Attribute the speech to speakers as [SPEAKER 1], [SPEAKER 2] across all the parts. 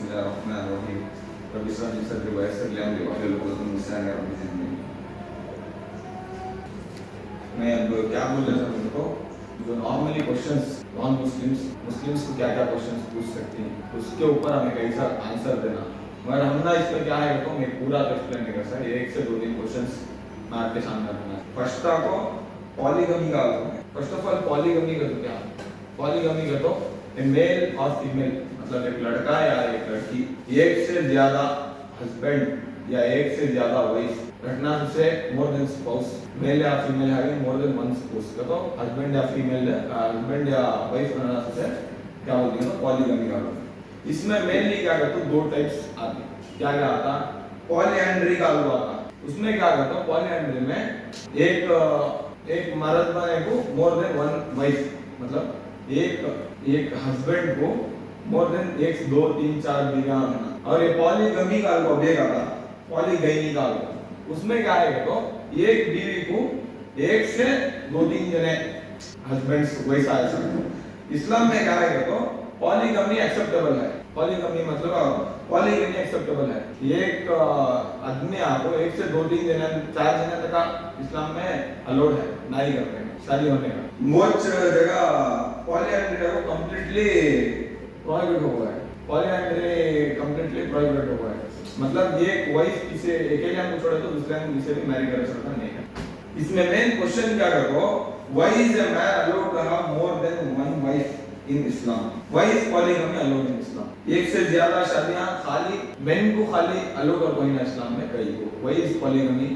[SPEAKER 1] Bismillahirrahmanirrahim. Rabbi israh li sadri wa yassir li amri wahlul 'uqdatan min lisani yafqahu qawli. मैं अब क्या बोल रहा था तुमको, जो नॉर्मली क्वेश्चंस नॉन मुस्लिम्स को क्या क्या क्वेश्चंस पूछ सकते हैं उसके ऊपर हमें कैसा आंसर देना, मगर हम ना इसमें क्या है तो मैं पूरा तो एक्सप्लेन नहीं कर सकता, एक से दो तीन क्वेश्चंस मैं आपके सामने रखूंगा। फर्स्ट को पॉलीगमी का फर्स्ट ऑफ ऑल पॉलीगमी का तो क्या, पॉलीगमी का तो मेल और फीमेल मतलब एक लड़का या एक लड़की एक से ज्यादा हस्बैंड या एक से ज्यादा वाइफ रखना से मोर देन स्पाउस, मेल या female having more than one spouse का तो हस्बैंड या फीमेल हस्बैंड या वाइफ रहना से क्या बोलते हैं पॉलीगमी का। इसमें मेनली क्या करते हो दो टाइप्स आते हैं, क्या क्या आता पॉलीएंड्री का आता, उसमें क्या करता है पॉलीएंड्री में एक मर्द बने को मोर देन वन वाइफ मतलब एक हस्बैंड को मोर देन एक दो तीन चार बीवियां रहना, और ये पॉलीगमी का बेगा था पॉलीगमी का उसमें क्या है तो एक बीवी को एक से दो तीन जने हस्बैंड्स वैसा ऐसा। इस्लाम में क्या है तो पॉलीगमी एक्सेप्टेबल है, पॉलीगमी मतलब पॉलीगमी एक्सेप्टेबल है, एक आदमी आपको एक से दो तीन जने चार जने तक इस्लाम में अलाउड है नहीं करते हैं शादी होने का। मोच जगह पॉलीएंड्री को कंप्लीटली प्रोहिबिट हो गया है, पॉलीएंड्री कंप्लीटली प्रोहिबिट हो गया है, मतलब ये वाइफ किसी अकेले हमको छोड़े तो दूसरे हम किसी भी मैरी कर सकता नहीं है। इसमें मेन क्वेश्चन क्या करो why is a man allowed to have more than one wife in Islam, why is polygamy allowed in Islam, एक से ज्यादा शादियां खाली मेन को खाली अलाउ कर कोई ना इस्लाम में कई को, why is polygamy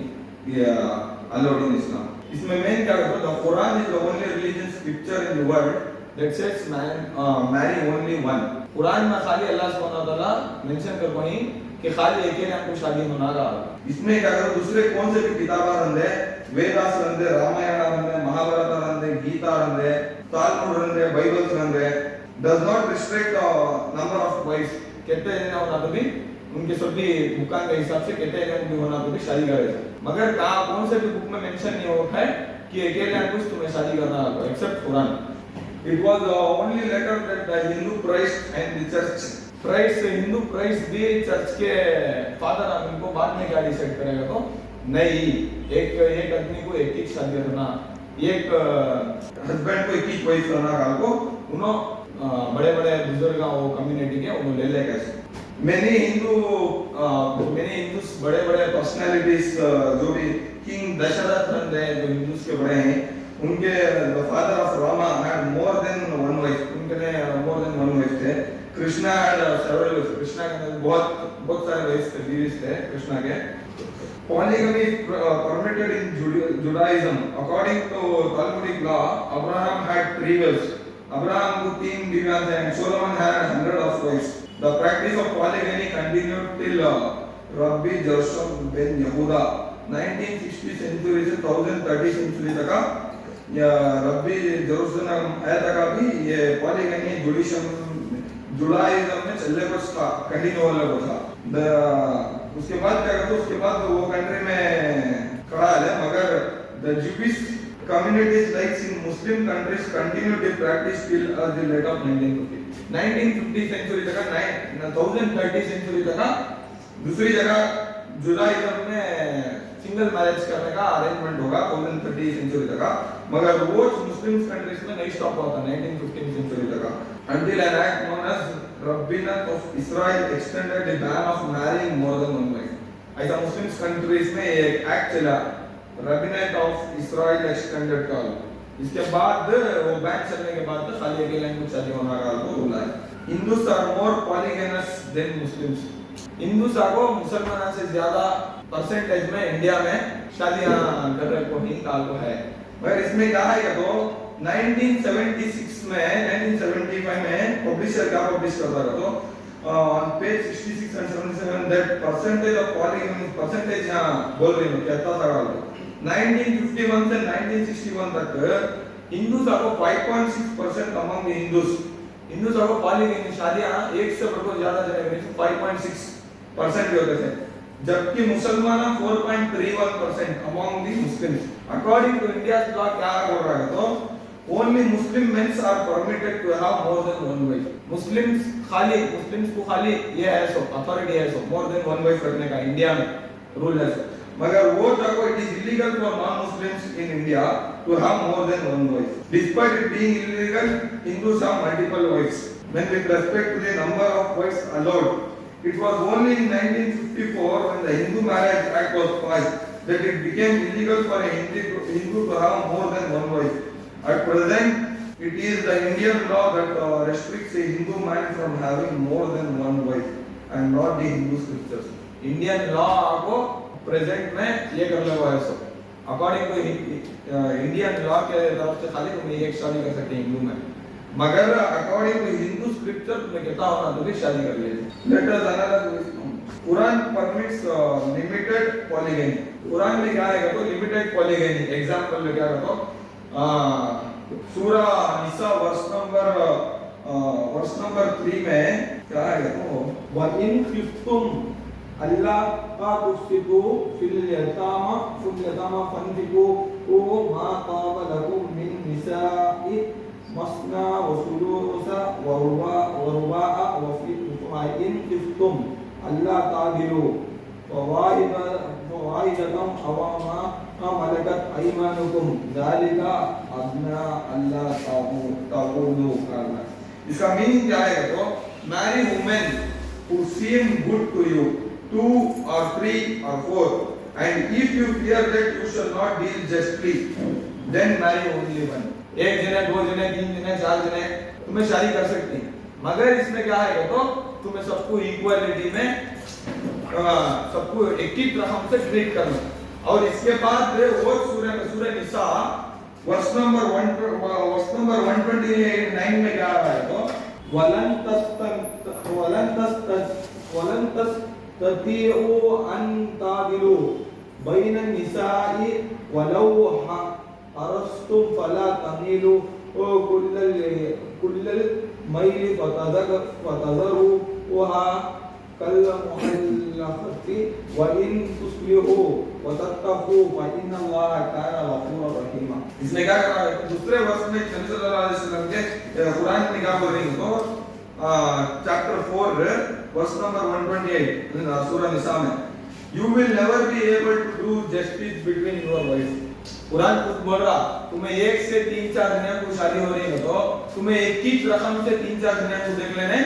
[SPEAKER 1] allowed in Islam. इसमें मेन क्या करो the Quran is the only religious scripture in the world that says man marry only one, कुरान में खाली अल्लाह सुब्हानहू व तआला मेंशन कर कोई कि खाली एक ही हमको शादी होना का। इसमें क्या करो दूसरे कौन से भी किताबा रंदे वेदास रंदे रामायण रंदे महाभारत रंदे गीता रंदे तालमुड रंदे बाइबल्स रंदे does not restrict number of wives, कहते हैं ना होना तो भी उनके सभी बुकान के हिसाब से कहते हैं उनके होना तो भी शादी करे, मगर कहां कौन से भी बुक में मेंशन नहीं होता है कि अकेले हमको तुम्हें शादी करना है except Quran. It was only later that the Hindu priest and the church priest Hindu priest भी चर्च के फादर हम इनको बाद में क्या डिसाइड करेगा तो नहीं एक आदमी को एक ही शादी करना, एक हस्बैंड को एक ही वाइफ करना का को उन्होंने बड़े बड़े बुजुर्ग वो कम्युनिटी के उन्होंने ले लेगा। many Hindus बड़े बड़े पर्सनालिटीज जो भी किंग दशरथ रंदे जो हिंदूस के बड़े हैं उनके the father of Rama had more than one wife, उनके more than one wife थे। Krishna had several wives, Krishna के बहुत सारे wives थे, बीवी थे कृष्णा के। Polygamy is permitted in Judaism. According to Talmudic law, Abraham had 3 wives. Abraham को 3 बीवियां थे and Solomon had 100 of wives. The practice of polygamy continued till Rabbi Gershom ben Yehuda 1960 century से 1030 century तक या रब्बी Jerusalem आया तक भी ये polygamy Judaism में चलने को कंटिन्यू होने को था। उसके बाद क्या करते उसके बाद वो कंट्री में खड़ा है, मगर the Jewish communities like in Muslim countries continue to practice till the late of 1950 century तक 1030 century तक दूसरी जगह जुडाइज्म में सिंगल मैरिज करने का अरेंजमेंट होगा 1030 सेंचुरी तक, मगर वो मुस्लिम कंट्रीज में नहीं स्टॉप हुआ था 1915 सेंचुरी तक until an act known as Rabbinat of Israel extended the ban of marrying more than one wife। ऐसा मुस्लिम कंट्रीज में एक एक्ट चला Rabbinat of Israel extended का, इसके बाद वो बैन चलने के बाद खाली अकेले कुछ शादी होना का को बोला है। Hindus are more polygamous than Muslims, Hindu को मुसलमानों से ज्यादा परसेंटेज में इंडिया में शादियां कर रहे को ही काल को है, मगर इसमें क्या है तो 1976 में 1975 में पब्लिशर क्या पब्लिश करता है तो on page 66 and 77 that percentage of polygamy percentage यहां बोल रही हूं कहता था 1951 से 1961 तक हिंदू को 5.6% अमंग द हिंदूज को पॉलीगमी शादियां एक से बढ़कर ज्यादा जगह 5.6% होते थे, जबकि मुसलमान 4.31% among the Muslims. According to India's law क्या बोल रहा है तो only Muslim men are permitted to have more than one wife. Muslims को खाली ये है सो अथॉरिटी है सो more than one wife रखने का इंडिया में रूल है सो, मगर वो तक it is illegal for non-Muslims in India to have more than one wife. Despite it being illegal, Hindus have multiple wives. When with respect to the number of wives allowed, it was only in 1954 when the Hindu Marriage Act was passed that it became illegal for a Hindu to have more than one wife. At present, it is the Indian law that restricts a Hindu man from having more than one wife and not the Hindu scriptures. Indian law आपको present में ये कर लगा है सब. According to Indian law के तरफ से खाली तुम एक शादी कर सकते हैं हिंदू में, मगर according to Hindu scripture तुम्हें कितना होना तो भी शादी कर लीजिए. Let us analyze. Quran permits limited polygamy. Quran में क्या है तो limited polygamy. एग्जांपल में क्या कहता सूरा निसा वर्स नंबर 3 में क्या है तो
[SPEAKER 2] वइन खिफ्तुम अल्लाह का तुस्तिकु फिल यतामा फन्फिकु ओ मा ताब लकुम मिन निसाइ मस्ना व सुलूसा व रुबा व इन खिफ्तुम अल्लाह तादिलु फवाइदतम अवामा मलकत अयमानुकुम ज़ालिका अदना अल्लाह ताबुदु करना.
[SPEAKER 1] इसका मीनिंग क्या है तो marry women who seem good to you, 2 or 3 or 4, and if you fear that you shall not deal justly, then marry only one. एक जने, दो जने, तीन जने, चार जने तुम्हें शादी कर सकती हैं, मगर इसमें क्या है तो तुम्हें सबको इक्वालिटी में सबको एक ही रकम से ट्रीट करना. और इसके बाद वो सूरह निसा वर्स नंबर 129 में क्या आ रहा है तो
[SPEAKER 2] वलन तस्ततिउ अन तादिलु बैन निसाइ वलौ हरस्तुम फला तमीलु कुल्लल मैल फतज़रू वहा कल मुहल्लफती व इन तुस्लिहु व तत्तकू व इन्नल्लाह काना गफूरर रहीमा.
[SPEAKER 1] इसने क्या कहा दूसरे वर्ष में नबी सल्लल्लाहु अलैहि वसल्लम के कुरान में क्या बोल रही है तो chapter 4 verse number 128 Surah Nisa में you will never be able to do justice between your wife. Quran खुद बोल रहा तुम्हें एक से 3-4 जने को शादी हो रही है तो तुम्हें एक ही रकम से 3-4 जने को देख लेने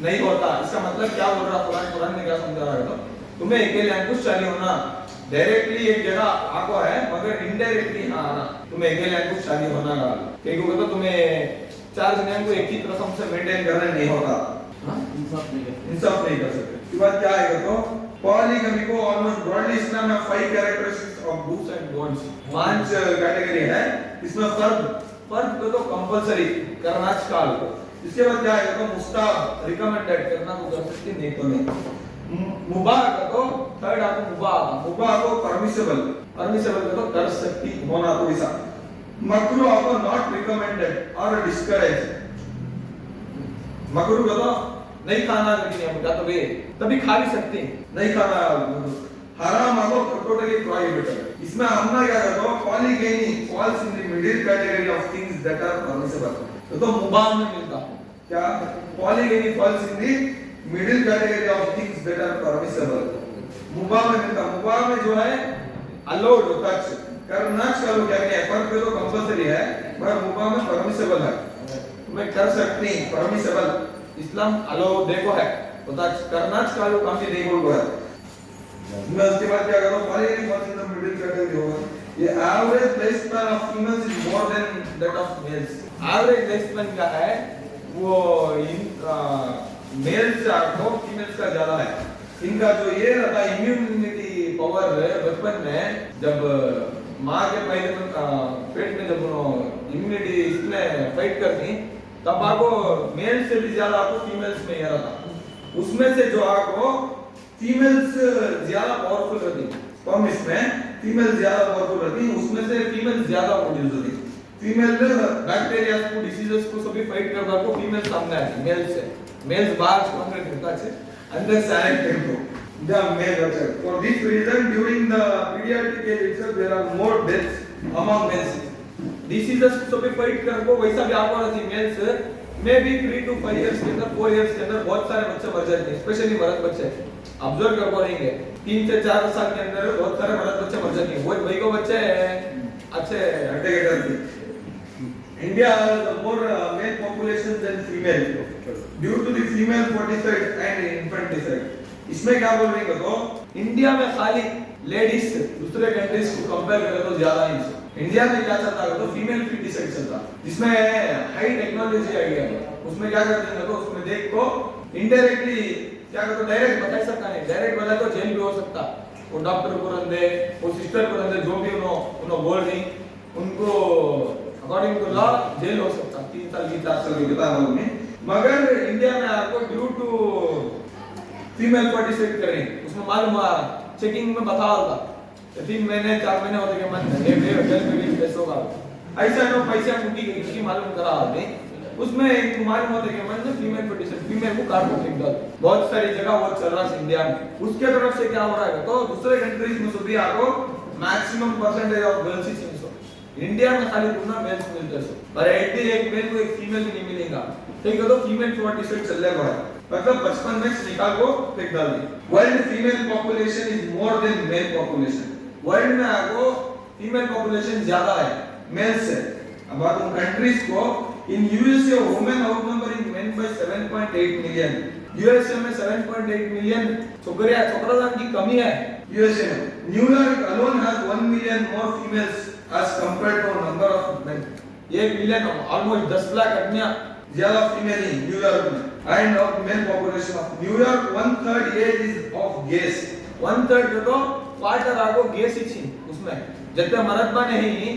[SPEAKER 1] नहीं होता. इसका मतलब क्या बोल रहा कुरान में क्या समझा रहा है तो तुम्हें अकेले कुछ शादी होना डायरेक्टली एक जगह आको है मगर इनडायरेक्टली आना तुम्हें अकेले कुछ शादी होना का क्योंकि तो तुम्हें 4 जने को एक ही रकम से मेंटेन करना नहीं होता. इंसाफ नहीं कर सकते. इसके बाद क्या आएगा तो पॉलीगमी को ऑलमोस्ट ब्रॉडली इस्लाम में 5 characteristics of dos and don'ts 5 category है. इसमें फर्द को तो कंपलसरी करना चाहिए. इसके बाद क्या है तो मुस्ताहब रिकमेंडेड करना तो कर सकते नहीं तो नहीं. मुबाह का तो थर्ड आपको मुबाह को परमिसिबल का तो कर सकती होना तो ऐसा. मकरूह आपको नॉट रिकमेंडेड और डिस्करेज. मकरूह का तो नहीं खाना लेकिन हम क्या तो वे तभी खा भी सकते हैं नहीं खाना. हराम आपको टोटली प्रोहिबिटेड. इसमें हमने क्या करते हो polygamy falls in the middle category of things that are permissible. तो मुबाह में मिलता क्या polygamy falls in the middle category of things that are permissible. मुबाह में मिलता. मुबाह में जो है अलाउड होता है करना चलो क्या नहीं है. फर्क तो कंपलसरी है मगर मुबाह में परमिसिबल है मैं कर सकती परमिसिबल. इस्लाम अलाउ देखो है होता करना चालू काम से देखो को है. मैं उसके बाद क्या करो polygamy falls in the middle category होगा. ये average life span of females is more then that of males. Average life span क्या है वो मेल्स से आपको फीमेल्स का ज्यादा है. इनका जो ये रहता इम्यूनिटी पावर बचपन में जब माँ के पेट में जब इम्यूनिटी इसमें फाइट करती तब आपको मेल्स से भी ज्यादा आपको फीमेल्स में ये रहता. उसमें से जो आपको फीमेल्स ज्यादा पावरफुल रहती स्पर्म इसमें फीमेल ज्यादा पावरफुल रहती उसमें से फीमेल ज्यादा प्रोड्यूस होती. फीमेल बैक्टीरिया को डिसीजेस को सभी फाइट करता को फीमेल सामने आती मेल से. मेल्स बाहर स्ट्रांग रहता है अंदर silent tempo the male rapture. For this reason during the pediatric age itself there are more deaths among males. Diseases को भी फाइट कर को वैसा भी आपको रहती मेल्स में भी 3 to 5 इयर्स के अंदर 4 इयर्स के अंदर बहुत सारे बच्चे मर जाते हैं, स्पेशली मर्द बच्चे ऑब्जर्व कर पाएंगे 3 से 4 साल के अंदर बहुत सारे मर्द बच्चे मर जाते हैं। वो भाई को बच्चे अच्छे हटे करते। India has more male population than female due to the female foeticide and infanticide। इसमें क्या बोल रहे हैं तो इंडिया में खाली लेडीज दूसरे कंट्रीज को कंपेयर करें तो ज्यादा ही इंडिया में क्या चलता है तो फीमेल फीटिसाइड चलता, जिसमें हाई टेक्नोलॉजी आ गया है। उसमें क्या करते हैं तो उसमें देख को इनडायरेक्टली क्या करते हैं, डायरेक्ट बता सकता नहीं, डायरेक्ट बोला तो जेल भी हो सकता। वो डॉक्टर को रंदे वो सिस्टर को रंदे जो भी उन्होंने बोल रही उनको अकॉर्डिंग टू लॉ जेल हो सकता 3 साल की 4 साल की किताब में। मगर इंडिया में आपको ड्यू टू फीमेल फर्टिसाइड करें उसमें मालूम चेकिंग में बता होगा 3 महीने 4 महीने होते के मन जेल में भी केस होगा। ऐसा नो पैसे मुंडी की मालूम करा आते उसमें एक मालूम होते के मन फीमेल फर्टिसाइड फीमेल को काट को फेंक दो। बहुत सारी जगह वो चल रहा है इंडिया में। उसके तरफ से क्या हो रहा है तो दूसरे कंट्रीज में भी आपको मैक्सिमम परसेंटेज ऑफ गर्ल्स ही चाहिए। इंडिया में खाली पूरा मेल्स मिलते हैं पर एक मेल को एक फीमेल भी नहीं मिलेगा, ठीक है तो फीमेल फर्टिसाइड चल रहा है मतलब 55 में निकाल को फेंक डाल दी। World female population is more than male population. World में आपको फीमेल पॉपुलेशन ज्यादा है मेल से। अब बात उन कंट्रीज को in USA women outnumbering men by 7.8 million. USA में 7.8 मिलियन छोकरा की कमी है यूएसए में। New York alone has 1 million more females as compared to number of men। 1 million almost 10 lakh आदमियां ज्यादा फीमेल है न्यूयॉर्क में। End of male population of New York 1/3 age is of gays. 1/3 तो क्वार्टर आगो गेस ही छी उसमें जितने मर्द बने ही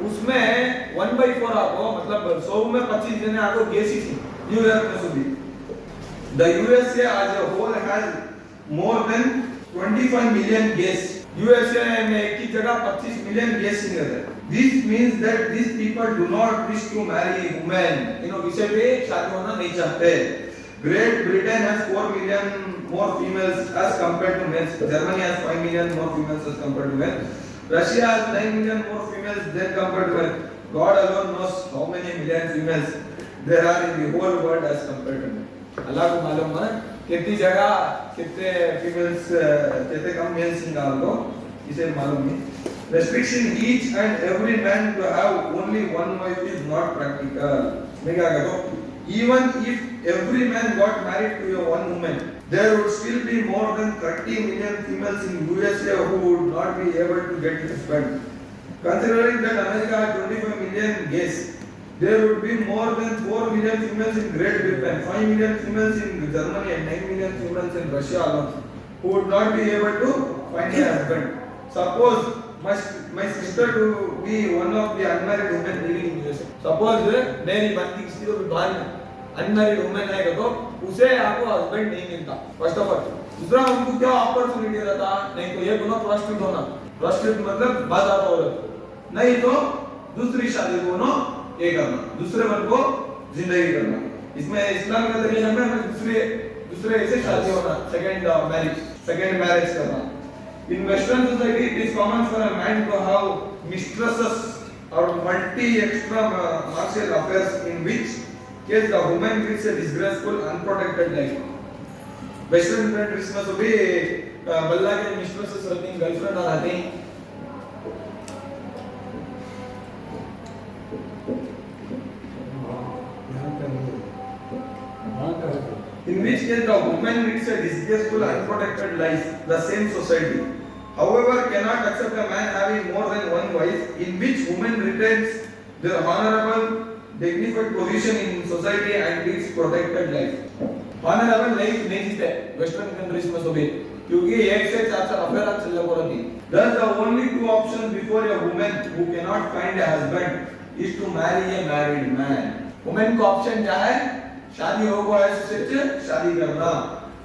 [SPEAKER 1] उसमें 1/4 आगो मतलब 100 में 25 जने आगो गेस ही छी न्यूयॉर्क में सुधी। The USA as a whole has more than 25 million guess. USA में एक ही जगह 25 मिलियन गेस नहीं रहते। This means that these people do not wish to marry women। इन्हों विषय पे शादी होना नहीं चाहते। Great Britain has 4 million more females as compared to men। Germany has 5 million more females as compared to men। Russia has 9 million more females than compared to men। God alone knows how many million females there are in the whole world as compared to men। अल्लाह को मालूम है कितनी जगह कितने females कितने कम mails निकाल दो इसे मालूम नहीं। Restriction each and every man to have only one wife is not practical। मैं क्या कहता हूँ even if every man got married to a one woman there would still be more than 30 million females in USA who would not be able to get husband। Considering that America has 25 million gays there would be more than 4 million females in Great Britain, 5 million females in Germany and 9 million females in Russia alone who would not be able to find a husband। Suppose my sister to be one of the unmarried women living in USA। Suppose मेरी बंदी किसी को भी बाहर unmarried women है तो उसे आपको हस्बैंड नहीं मिलता फर्स्ट ऑफ ऑल। दूसरा उनको क्या अपॉर्चुनिटी रहता नहीं तो ये दोनों प्रोस्टिट्यूट होना। प्रोस्टिट्यूट मतलब बाजार औरत, नहीं तो दूसरी शादी दोनों ये करना, दूसरे मन को जिंदगी करना। इसमें इस्लाम के तरीके में दूसरे ऐसे शादी होना सेकंड मैरिज करना। In Western society it is common for a man to have mistresses or multi extramarital affairs in which case the woman leads a disgraceful unprotected life। Western countries में तो भी बल्ला के mistresses रहती हैं, girlfriend रहती हैं। In which case the woman leads a disgraceful unprotected life the same society however cannot accept a man having more than one wife in which woman retains their honorable dignified position in society and leads protected life। honorable life नहीं जीते western countries में सभी क्योंकि एक से 4 affair चल रही है। Thus the only 2 options before a woman who cannot find a husband is to marry a married man। woman को ऑप्शन क्या है शादी हो गया उससे शादी करना,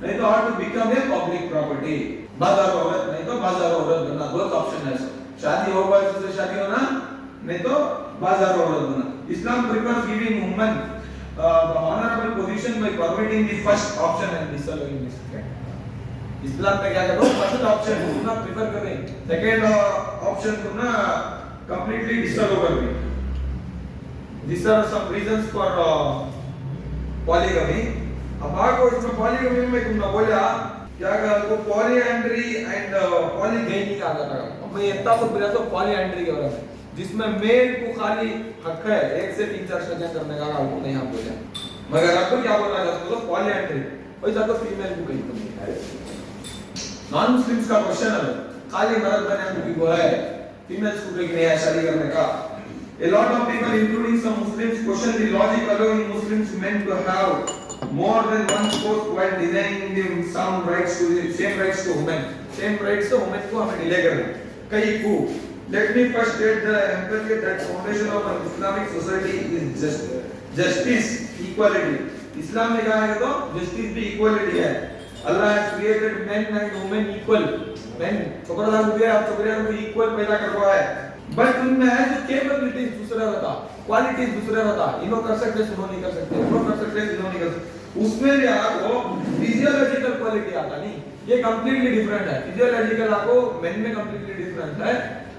[SPEAKER 1] नहीं तो और to become a public property बाजार औरत, नहीं तो बाजार औरत बनना। दो ऑप्शन है शादी हो गया उससे शादी होना नहीं तो बाजार औरत बनना। Islam prefers giving woman the honourable position by permitting the first option and disallowing the second. इस्लाम में क्या कहते हो फर्स्ट ऑप्शन तुम प्रिफर कर रहे हैं, सेकंड ऑप्शन तुम ना कंप्लीटली डिसअलो कर रहे हैं।
[SPEAKER 2] These are some reasons for polygamy. अब आगे इसमें polygamy में तुमने बोला क्या कहा को polyandry and polygamy का आता है। अब मैं इतना कुछ बोला तो polyandry के बारे में जिसमें मेल को खाली हक है एक से 3-4 शादियां करने का आपको नहीं आप बोले, मगर आपको क्या बोलना चाहते हो तो polyandry वैसा तो फीमेल को कहीं तो नहीं है। नॉन मुस्लिम्स का क्वेश्चन है खाली मर्द बने को बोला है फीमेल्स को नहीं है शादी करने का। A lot of people including some Muslims question the logic allowing Muslims men to have more than one spouse while denying them some rights to the same rights to women. Same rights to women को हमें delay करना कई को। Let me first state the emphasis that foundation of an Islamic society is justice, equality. इस्लाम में कहा है तो justice भी equality है। Allah has created men and women equal. Men छोकरा दान दिया आप छोकरियों को equal पैदा करवा है। बट उनमें है जो कैपेबिलिटीज दूसरा रहता, क्वालिटीज दूसरा रहता, इनो कर सकते सुनो नहीं कर सकते, इनो कर सकते सुनो नहीं कर सकते, उसमें भी आपको फिजियोलॉजिकल क्वालिटी आता नहीं, ये कंप्लीटली डिफरेंट है। फिजियोलॉजिकल आपको मेन में कंप्लीटली डिफरेंट है,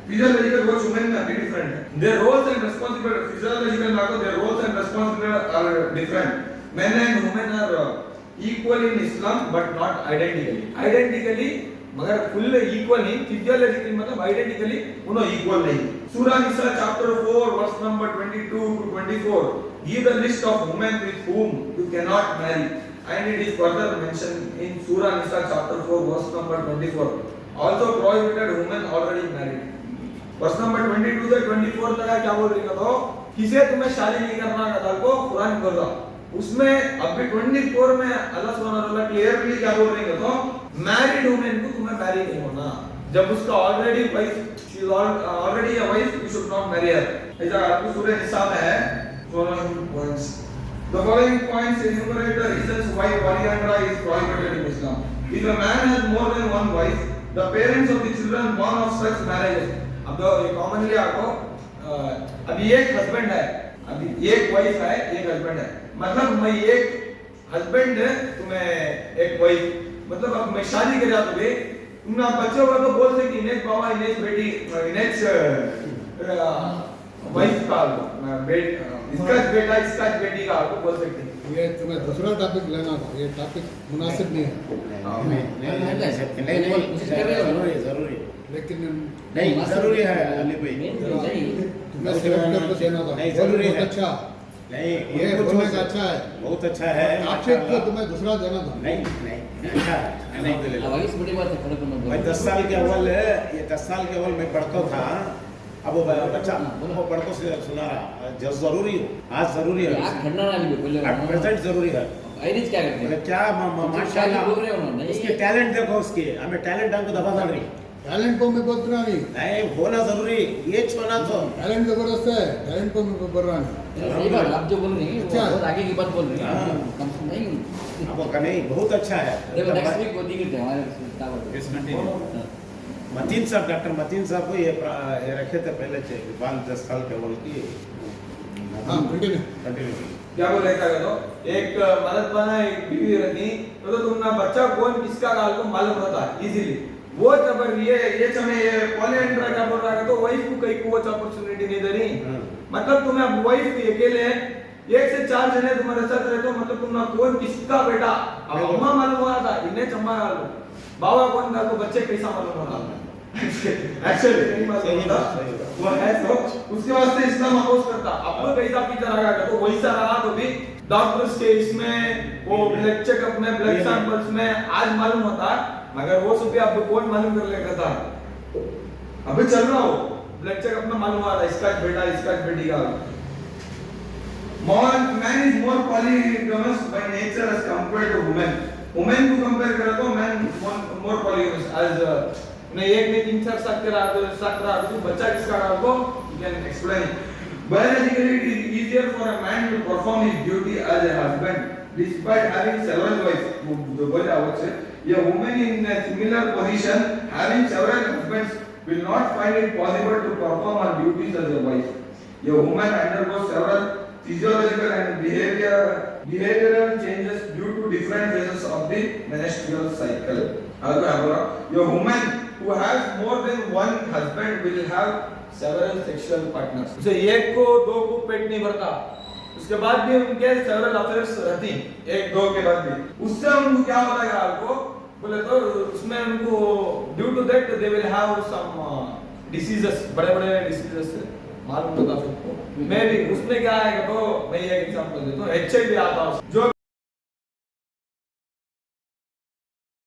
[SPEAKER 2] फिजियोलॉजिकल वो वुमेन में भी डिफरेंट है। Their roles and responsibility physiological आपको their roles and responsibility are different. Men and women are equal in Islam but not identically मगर फुल इक्वल नहीं, फिजियोलॉजिकली मतलब आइडेंटिकली उन्हों इक्वल नहीं। सूरह निसा chapter 4 verse number 22 to 24 give the list of women with whom you cannot marry and it is further mentioned in Surah Nisa chapter 4 verse number 24 also prohibited women already married। Verse number 22 से 24 तक क्या बोल रही है तो किसे तुम्हें शादी नहीं करना है को कुरान बोल रहा, उसमें अभी 24 में अल्लाह सुब्हानहू व तआला क्लियरली क्या बोल रही है तो मैरिड वुमेन को तुम्हें मैरी नहीं होना, जब उसका already wife she is already a wife you should not marry her. ऐसा आपको सूरह निसा में है 12 points. The following points enumerate the reasons why polyandry is prohibited in Islam. If a man has more than one wife, the parents of the children born of such marriages, अब तो ये commonly आपको अभी एक husband है, अभी एक wife है, एक हस्बैंड है, मतलब मैं एक हस्बैंड है तुम्हें एक वाइफ, मतलब अब मैं शादी कर रहा तो तुमने आप बच्चे होगा तो बोल सकते इनेज बाबा इनेज बेटी इनेज वाइफ का इसका बेटा इसका बेटी का आपको बोल सकते हैं।
[SPEAKER 3] ये तुम्हें दूसरा टॉपिक लेना था, ये टॉपिक मुनासिब नहीं है।
[SPEAKER 4] नहीं ले सकते, नहीं जरूरी
[SPEAKER 3] लेकिन
[SPEAKER 4] नहीं जरूरी है अली भाई,
[SPEAKER 3] तुम्हें सिलेक्ट करके देना था,
[SPEAKER 4] नहीं जरूरी है।
[SPEAKER 3] अच्छा
[SPEAKER 4] नहीं
[SPEAKER 3] ये बोलने का अच्छा है,
[SPEAKER 4] बहुत अच्छा है।
[SPEAKER 3] आपसे तो तुम्हें दूसरा देना था।
[SPEAKER 4] नहीं अच्छा है, नहीं तो ले लो।
[SPEAKER 5] इस बड़ी बात है खड़े करना।
[SPEAKER 4] मैं 10 साल के अव्वल ये 10 साल के अव्वल मैं पढ़ता था, अब वो बच्चा वो पढ़तो से सुना रहा जब जरूरी हो, आज जरूरी है,
[SPEAKER 5] आज खड़ना ना नहीं बोले
[SPEAKER 4] आज प्रेजेंट जरूरी है।
[SPEAKER 5] आइरिस क्या करते हैं
[SPEAKER 4] क्या माशाल्लाह
[SPEAKER 5] बोल रहे हो ना,
[SPEAKER 4] उसके टैलेंट देखो, उसके हमें टैलेंट हमको दबा डाल रही
[SPEAKER 3] टैलेंट को मैं बोलता नहीं,
[SPEAKER 4] नहीं होना जरूरी, ये छोना तो
[SPEAKER 3] टैलेंट जबरदस्त है, टैलेंट को मैं बोल रहा नहीं।
[SPEAKER 5] सही बात आप जो बोल रहे हैं वो
[SPEAKER 3] अच्छा।
[SPEAKER 5] बहुत आगे की बात बोल रहे हैं,
[SPEAKER 4] हाँ।
[SPEAKER 5] कम से नहीं
[SPEAKER 4] अब वो नहीं बहुत अच्छा है।
[SPEAKER 5] देखो नेक्स्ट वीक वो दिखते हैं हमारे टावर
[SPEAKER 4] मतीन साहब, डॉक्टर मतीन साहब को ये रखे थे पहले से बाल 10 साल के अव्वल की।
[SPEAKER 3] हाँ कंटिन्यू
[SPEAKER 4] कंटिन्यू
[SPEAKER 2] क्या बोल रहे था तो एक मर्द बना एक बीवी रहती तो तुमने बच्चा कौन किसका काल को मालूम रहता है इजीली, वो जब ये समय ये पॉलीएंड्रा क्या बोल रहा है तो वाइफ को कई कुछ अपॉर्चुनिटी नहीं दे रही, मतलब तुम्हें अब वाइफ अकेले एक से 4 जने तुम्हारे साथ रहते हो, मतलब तुमने कौन किसका बेटा अब अम्मा मालूम हुआ था इन्हें चम्मा बाबा कौन का तो बच्चे कैसा मालूम होता एक्चुअली नहीं मालूम होता वो है तो उसके वास्ते इस्लाम अपोज करता। अब तो कैसा फीचर आ गया तो वैसा रहा तो भी डॉक्टर्स के इसमें वो ब्लड चेकअप में ब्लड सैंपल्स में आज मालूम होता, मगर वो सब भी आपको कौन मालूम कर लेगा था, अभी चल रहा हो ब्लड चेकअप में मालूम आ रहा इसका बेटा इसका बेटी का। Man is more polygamous by nature as compared to women. Women को कंपेयर करें तो man more polygamous as ने एक में 3-4 साल रहा तो बच्चा किसका रहा को you can explain. Biologically it is easier for a man to perform his duty as a husband despite having several wives. जो बोला वो से a woman in a similar position having several husbands will not find it possible to perform her duties as a wife. A woman undergoes several physiological and behavioral changes due to different phases of the menstrual cycle. A woman who has more than one husband will have several sexual partners, उसे एक को दो को पेट नहीं भरता, उसके बाद भी उनके सेवरल अफेयर्स रहती एक दो के बाद भी, उससे उनको क्या होता है आपको बोले तो उसमें उनको due to that they will have some diseases, बड़े बड़े डिसीजेस मालूम होता सबको। मैं भी उसमें क्या आएगा तो मैं एक एग्जांपल देता हूँ, HIV आता है जो